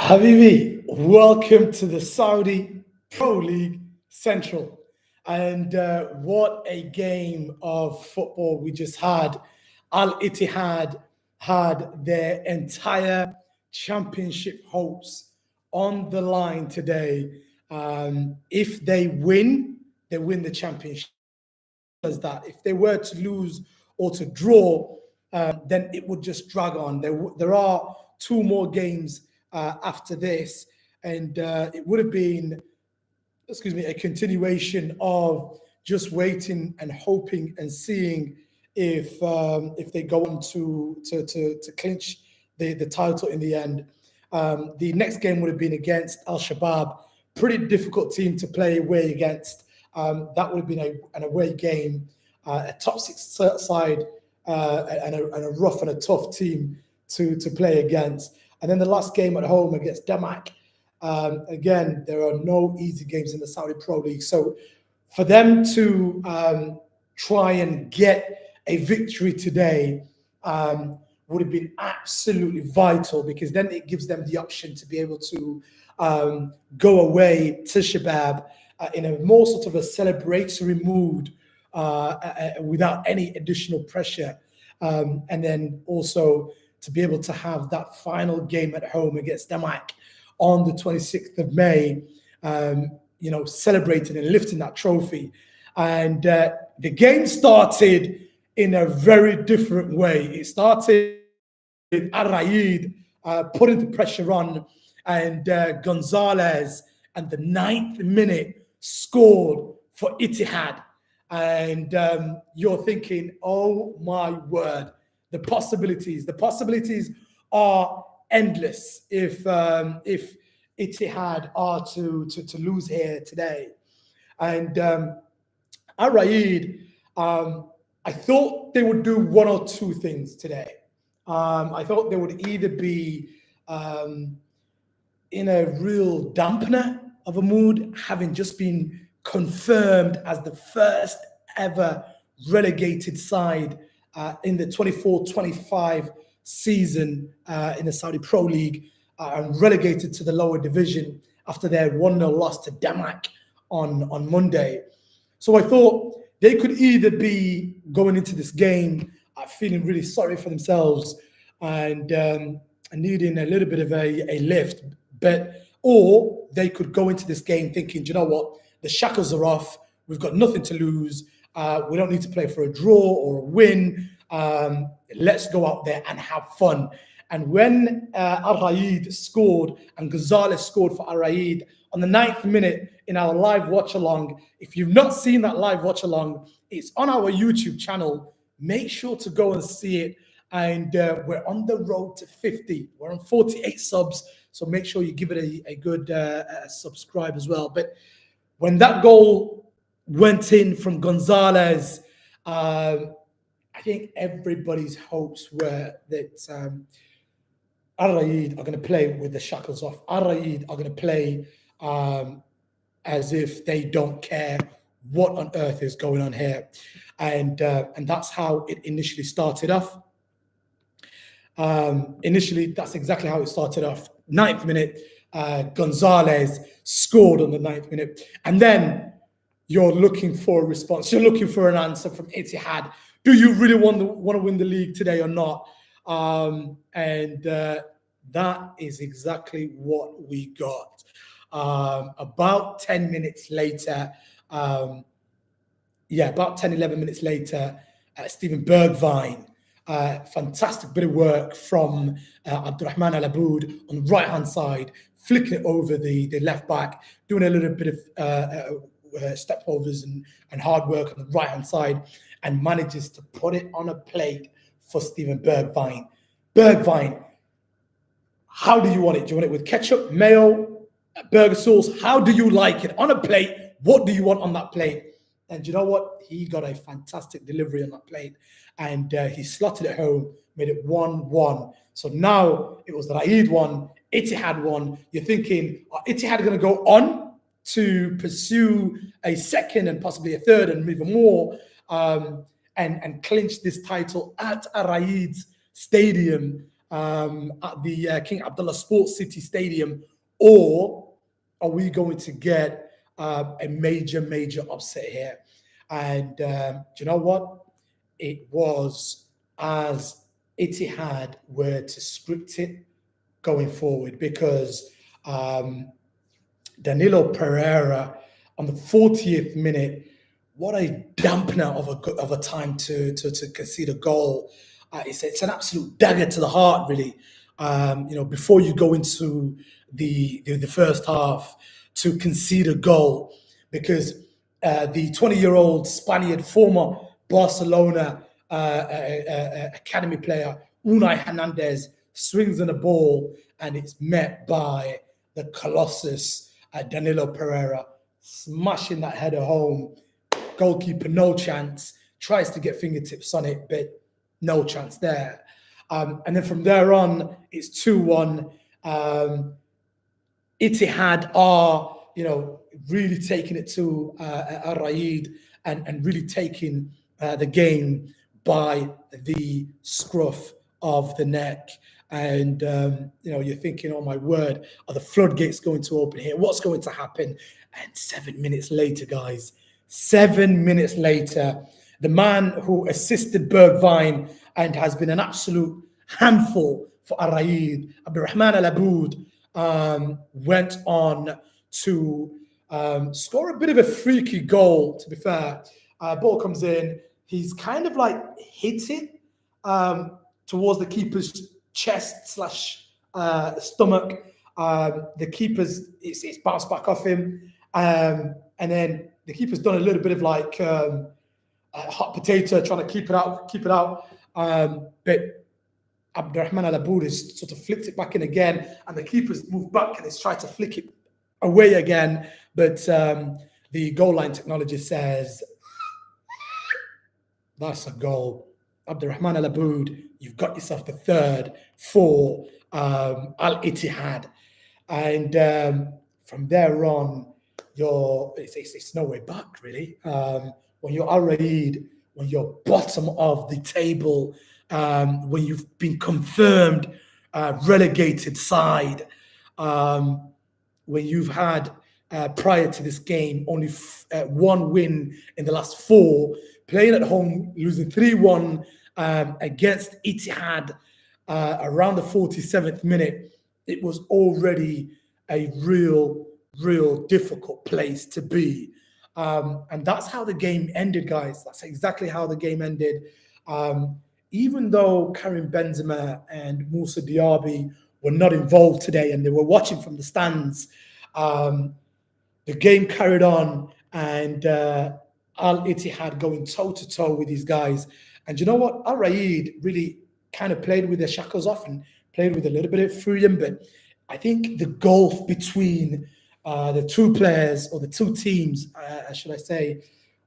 Habibi, welcome to the Saudi Pro League Central. And what a game of football we just had. Al-Ittihad had their entire championship hopes on the line today. If they win the championship. As that, if they were to lose or to draw, then it would just drag on. There are two more games after this, and it would have been, a continuation of just waiting and hoping and seeing if they go on to clinch the title in the end. The next game would have been against Al Shabaab, pretty difficult team to play away against. That would have been an away game, a top six side, and a rough and a tough team to play against. And then the last game at home against Damak. Again, there are no easy games in the Saudi Pro League. So for them to try and get a victory today would have been absolutely vital, because then it gives them the option to be able to go away to Shabab in a more sort of a celebratory mood without any additional pressure. And then also to be able to have that final game at home against Damak on the 26th of May, celebrating and lifting that trophy. And the game started in a very different way. It started with Raed putting the pressure on, and Gonzalez, and the 9th minute, scored for Ittihad. And you're thinking, oh my word, the possibilities are endless if Ittihad are to lose here today. And Raed, I thought they would do one or two things today. I thought they would either be in a real dampener of a mood, having just been confirmed as the first ever relegated side in the 24-25 season in the Saudi Pro League, and relegated to the lower division after their 1-0 loss to Damak on Monday. So I thought they could either be going into this game feeling really sorry for themselves and needing a little bit of a lift, or they could go into this game thinking, you know what, the shackles are off, we've got nothing to lose, we don't need to play for a draw or a win, let's go out there and have fun. And when Raed scored and Gonzalez scored for Raed on the 9th minute in our live watch-along, if you've not seen that live watch-along, it's on our YouTube channel. Make sure to go and see it. And we're on the road to 50. We're on 48 subs, so make sure you give it a good subscribe as well. But when that goal went in from Gonzalez, I think everybody's hopes were that Raed are going to play with the shackles off. Raed are going to play as if they don't care what on earth is going on here. And that's how it initially started off. That's exactly how it started off. 9th minute, Gonzalez scored on the 9th minute. And then you're looking for a response. You're looking for an answer from Ittihad. Do you really want to win the league today or not? That is exactly what we got. About 10 minutes later, about 10, 11 minutes later, Steven Bergwijn, fantastic bit of work from Abdurrahman Al-Aboud on the right-hand side, flicking it over the left back, doing a little bit of step overs and hard work on the right-hand side, and manages to put it on a plate for Steven Bergwijn. Bergwijn, how do you want it? Do you want it with ketchup, mayo, burger sauce? How do you like it? On a plate, what do you want on that plate? And you know what? He got a fantastic delivery on that plate, and he slotted it home, made it 1-1. So now it was Raed 1, Ittihad 1. You're thinking, are Ittihad going to go on to pursue a second and possibly a third and even more, and clinch this title at Raed's stadium? at the King Abdullah Sports City Stadium, or are we going to get a major upset here? And do you know what? It was as Ittihad were to script it going forward, because Danilo Pereira on the 40th minute, what a dampener of a time to concede a goal. It's an absolute dagger to the heart, really. Before you go into the first half, to concede a goal, because the 20-year-old Spaniard, former Barcelona academy player Unai Hernandez, swings in a ball, and it's met by the Colossus Danilo Pereira, smashing that header home. Goalkeeper, no chance. Tries to get fingertips on it, but no chance there. And then from there on, it's 2-1. Ittihad are, really taking it to Raed, and really taking the game by the scruff of the neck. And you're thinking, oh my word, are the floodgates going to open here? What's going to happen? And 7 minutes later, guys, 7 minutes later, the man who assisted Bergwijn and has been an absolute handful for Raed, Abdurrahman Al Aboud, went on to score a bit of a freaky goal, to be fair. Ball comes in, he's kind of like hit it towards the keeper's chest slash stomach. The keeper's, it's bounced back off him. And then the keeper's done a little bit of like hot potato, trying to keep it out. But Abdurrahman Al Aboud has sort of flicked it back in again, and the keeper's moved back and has tried to flick it away again. But the goal line technology says that's a goal. Abdurrahman Al Aboud, you've got yourself the third for Al Ittihad. And from there on, it's no way back, really. When you're Al Raed, when you're bottom of the table, when you've been confirmed relegated side, when you've had prior to this game only one win in the last four, playing at home, losing 3-1 against Ittihad around the 47th minute, it was already a real difficult place to be. And that's how the game ended, guys. That's exactly how the game ended. Even though Karim Benzema and Moussa Diaby were not involved today and they were watching from the stands, the game carried on, and Al Ittihad going toe-to-toe with these guys. And you know what? Al Raed really kind of played with their shackles off and played with a little bit of freedom. But I think the gulf between the two players, or the two teams, should I say,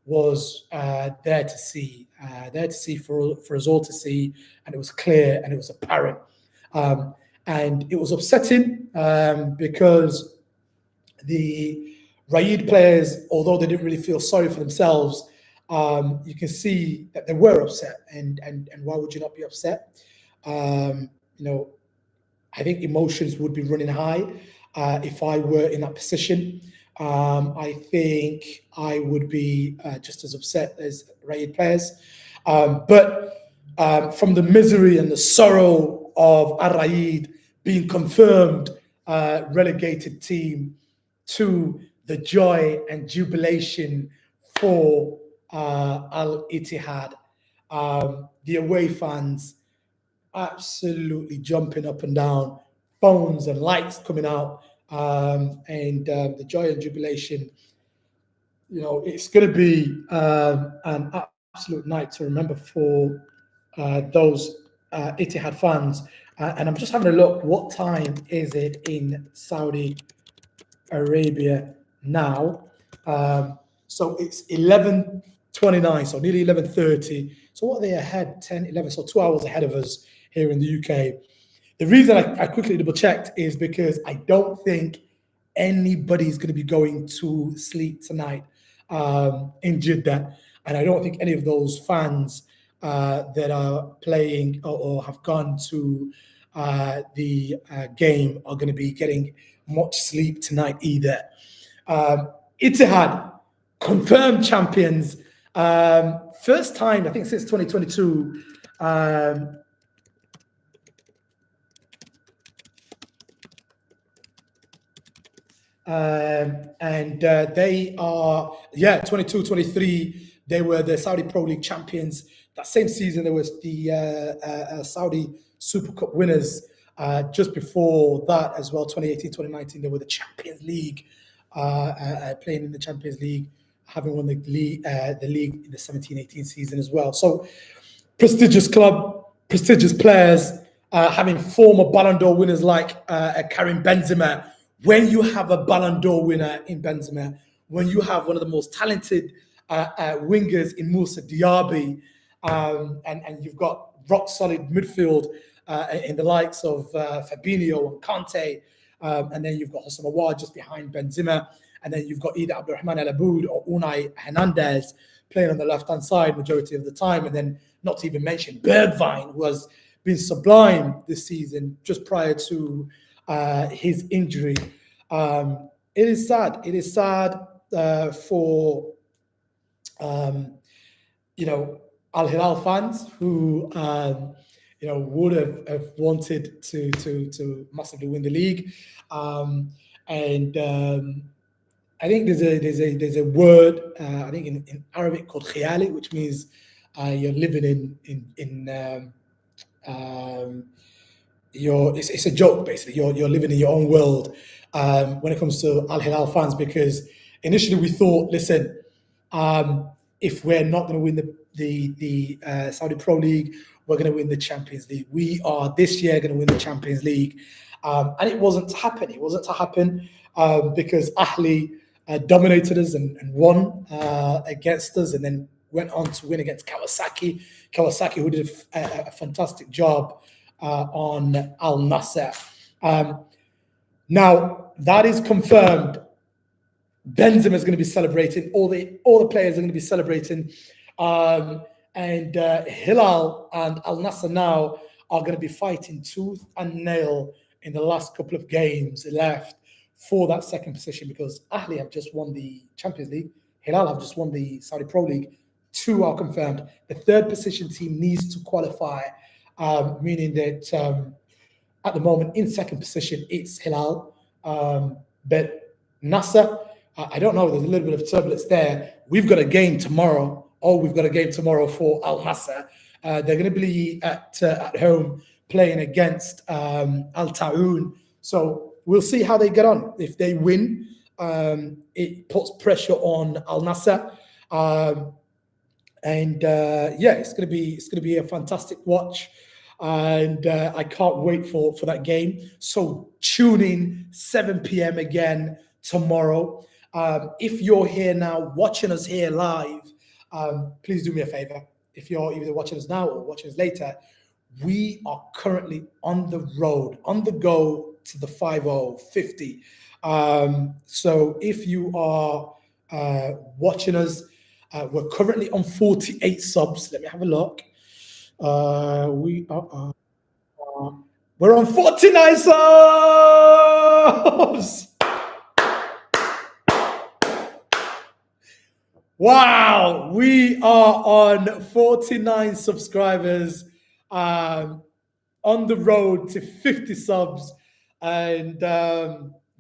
was there to see for us all to see, and it was clear and it was apparent, and it was upsetting because the Raed players, although they didn't really feel sorry for themselves, you can see that they were upset, and why would you not be upset? I think emotions would be running high if I were in that position. I think I would be just as upset as Raed players. But from the misery and the sorrow of Al Raed being confirmed relegated team, to the joy and jubilation for Al Ittihad, the away fans absolutely jumping up and down, phones and lights coming out, and the joy and jubilation. It's going to be an absolute night to remember for those Ittihad fans. And I'm just having a look. What time is it in Saudi Arabia now? So it's 11:29, so nearly 11:30. So what are they ahead? 10, 11, so 2 hours ahead of us here in the UK. The reason I quickly double checked is because I don't think anybody's going to be going to sleep tonight in Jeddah, and I don't think any of those fans that are playing or have gone to the game are going to be getting much sleep tonight either. ITTIHAD, confirmed champions. First time, I think, since 2022. They are, 22, 23. They were the Saudi Pro League champions. That same season, there was the Saudi Super Cup winners. Just before that as well, 2018, 2019, they were the Champions League, playing in the Champions League, having won the league in the 17-18 season as well. So prestigious club, prestigious players, having former Ballon d'Or winners like Karim Benzema. When you have a Ballon d'Or winner in Benzema, when you have one of the most talented wingers in Moussa Diaby, and you've got rock solid midfield in the likes of Fabinho and Kante, and then you've got Hosam Awad just behind Benzema, and then you've got either Abdurrahman Al Aboud or Unai Hernandez playing on the left-hand side majority of the time, and then not to even mention Bergwijn, who has been sublime this season just prior to his injury. It is sad. It is sad for Al Hilal fans who would have wanted to massively win the league, and I think there's a word I think in Arabic called khiyali, which means you're living in it's a joke basically. You're living in your own world when it comes to Al Hilal fans, because initially we thought, listen, if we're not going to win the Saudi Pro League, we're going to win the Champions League. We are this year going to win the Champions League, and it wasn't to happen. It wasn't to happen because Ahli dominated us and won against us, and then went on to win against Kawasaki. Kawasaki, who did a fantastic job on Al Nassr. Now that is confirmed. Benzema is going to be celebrating. All the players are going to be celebrating, and Hilal and Al Nassr now are going to be fighting tooth and nail in the last couple of games left for that second position, because Ahli have just won the Champions League, Hilal have just won the Saudi Pro League. Two are confirmed. The third position team needs to qualify, meaning that at the moment in second position it's Hilal, but Nasser, I don't know. There's a little bit of turbulence there. We've got a game tomorrow. We've got a game tomorrow for Al Nassr. They're going to be at home playing against Al Taoun. So we'll see how they get on. If they win, it puts pressure on Al Nassr. It's going to be a fantastic watch, and I can't wait for that game. So tune in 7 p.m. again tomorrow. If you're here now, watching us here live, please do me a favor. If you're either watching us now or watching us later, we are currently on the road, on the go to the 50. So if you are watching us, we're currently on 48 subs. Let me have a look. We're on 49 subs. Wow, we are on 49 subscribers, on the road to 50 subs, and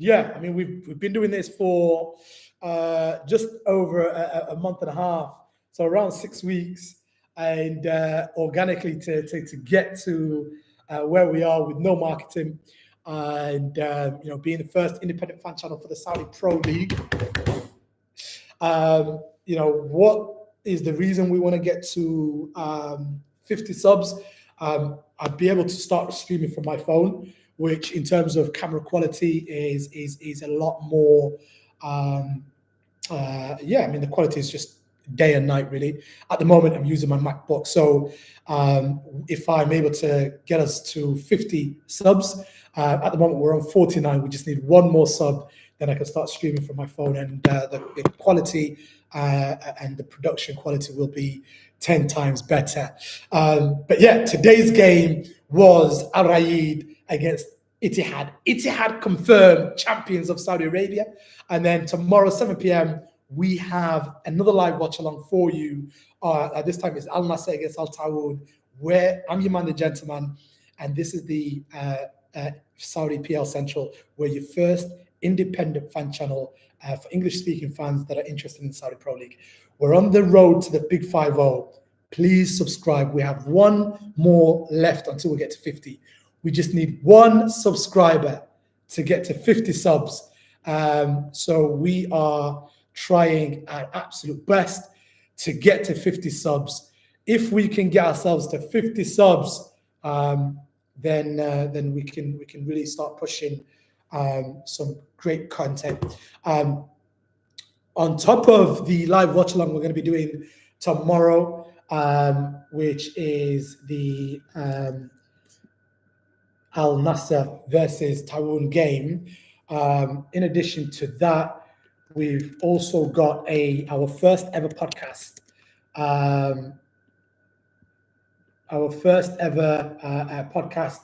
we've been doing this for just over a month and a half, so around 6 weeks, and organically to get to where we are with no marketing, and being the first independent fan channel for the Saudi Pro League. What is the reason we want to get to 50 subs? I'd be able to start streaming from my phone, which in terms of camera quality is a lot more. The quality is just day and night, really. At the moment, I'm using my MacBook. So if I'm able to get us to 50 subs, at the moment we're on 49. We just need one more sub, then I can start streaming from my phone, and the quality and the production quality will be 10 times better. But yeah, today's game was Raed against ITTIHAD. ITTIHAD confirmed champions of Saudi Arabia. And then tomorrow, 7 p.m., we have another live watch along for you. At this time, it's Al Nasser against Al Tawoun, where I'm your man, the gentleman. And this is the Saudi PL Central, where your first independent fan channel for English-speaking fans that are interested in the Saudi Pro League. We're on the road to the Big 5-0. Please subscribe. We have one more left until we get to 50. We just need one subscriber to get to 50 subs. So we are trying our absolute best to get to 50 subs. If we can get ourselves to 50 subs, then we can really start pushing some great content. On top of the live watch along, we're going to be doing tomorrow, which is the Al Nasser versus Tawoun game. In addition to that, we've also got our first ever podcast. Our first ever podcast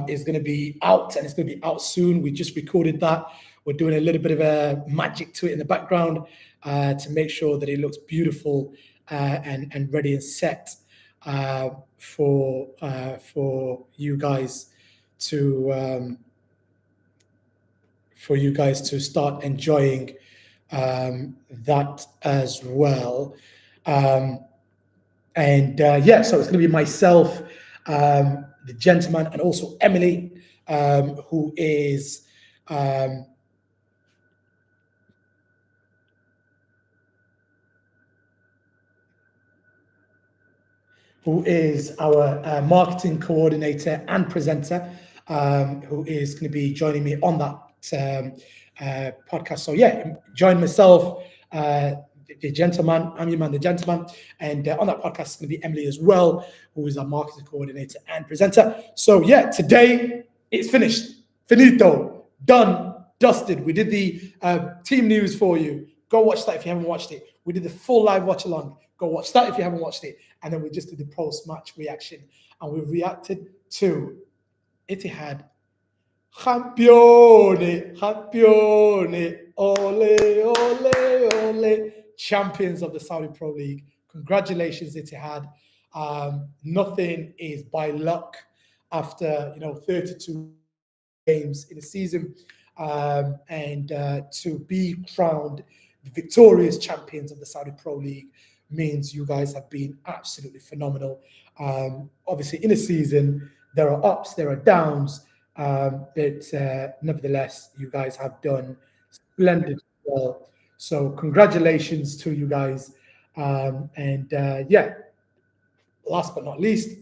is going to be out, and it's going to be out soon. We just recorded that. We're doing a little bit of a magic to it in the background to make sure that it looks beautiful and ready and set for you guys to start enjoying that as well. Yeah, so it's going to be myself, the gentleman, and also Emily, who is our marketing coordinator and presenter, who is going to be joining me on that podcast. So yeah, join myself, the gentleman, I'm your man, the gentleman, and on that podcast is going to be Emily as well, who is our marketing coordinator and presenter. So yeah, today it's finished, finito, done, dusted. We did the team news for you. Go watch that if you haven't watched it. We did the full live watch along. Go watch that if you haven't watched it. And then we just did the post-match reaction, and we reacted to ITTIHAD. Campione, ole, ole, ole. Champions of the Saudi Pro League. Congratulations, ITTIHAD. Nothing is by luck after 32 games in a season, and to be crowned the victorious champions of the Saudi Pro League means you guys have been absolutely phenomenal. Obviously, in a season, there are ups, there are downs, but nevertheless, you guys have done splendid well. So congratulations to you guys. Yeah, last but not least,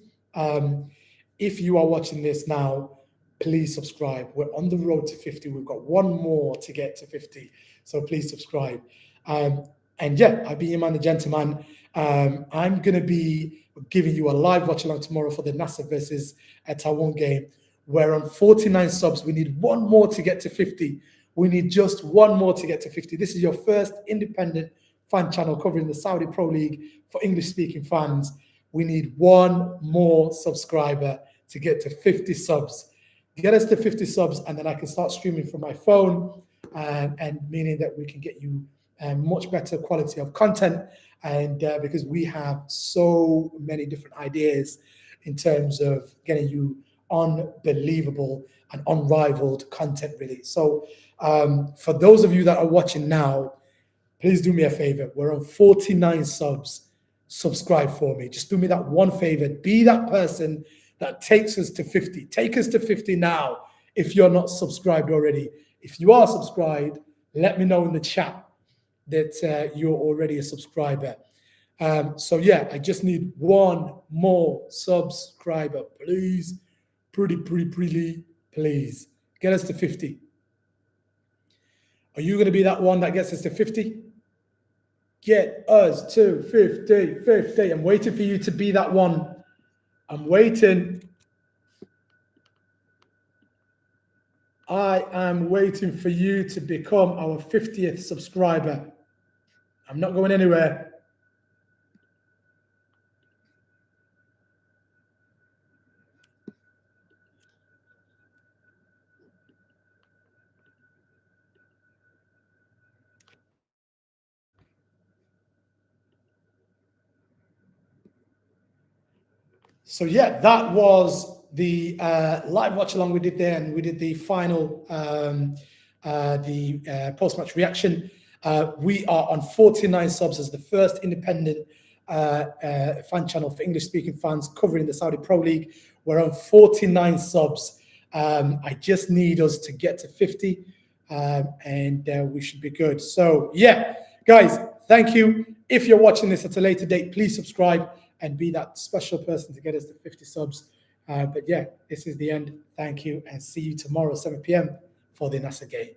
if you are watching this now, please subscribe. We're on the road to 50. We've got one more to get to 50. So please subscribe. And yeah, I'll be your man, the gentleman. I'm going to be giving you a live watch along tomorrow for the Nasser versus Tawoun game. We're on 49 subs. We need one more to get to 50. We need just one more to get to 50. This is your first independent fan channel covering the Saudi Pro League for English-speaking fans. We need one more subscriber to get to 50 subs. Get us to 50 subs, and then I can start streaming from my phone, and meaning that we can get you much better quality of content, and because we have so many different ideas in terms of getting you unbelievable and unrivaled content, really. So for those of you that are watching now, please do me a favor. We're on 49 subs. Subscribe for me. Just do me that one favor. Be that person that takes us to 50. Take us to 50 now if you're not subscribed already. If you are subscribed, let me know in the chat that you're already a subscriber. So yeah, I just need one more subscriber, please. Pretty, please. Get us to 50. Are you going to be that one that gets us to 50? Get us to 50. I'm waiting for you to be that one. I'm waiting. I am waiting for you to become our 50th subscriber. I'm not going anywhere. So yeah, that was the live watch along we did there, and we did the final post-match reaction. We are on 49 subs as the first independent fan channel for English-speaking fans covering the Saudi Pro League. We're on 49 subs. I just need us to get to 50, and we should be good. So yeah, guys, thank you. If you're watching this at a later date, please subscribe and be that special person to get us to 50 subs. But yeah, this is the end. Thank you, and see you tomorrow, 7 p.m. for the NASA game.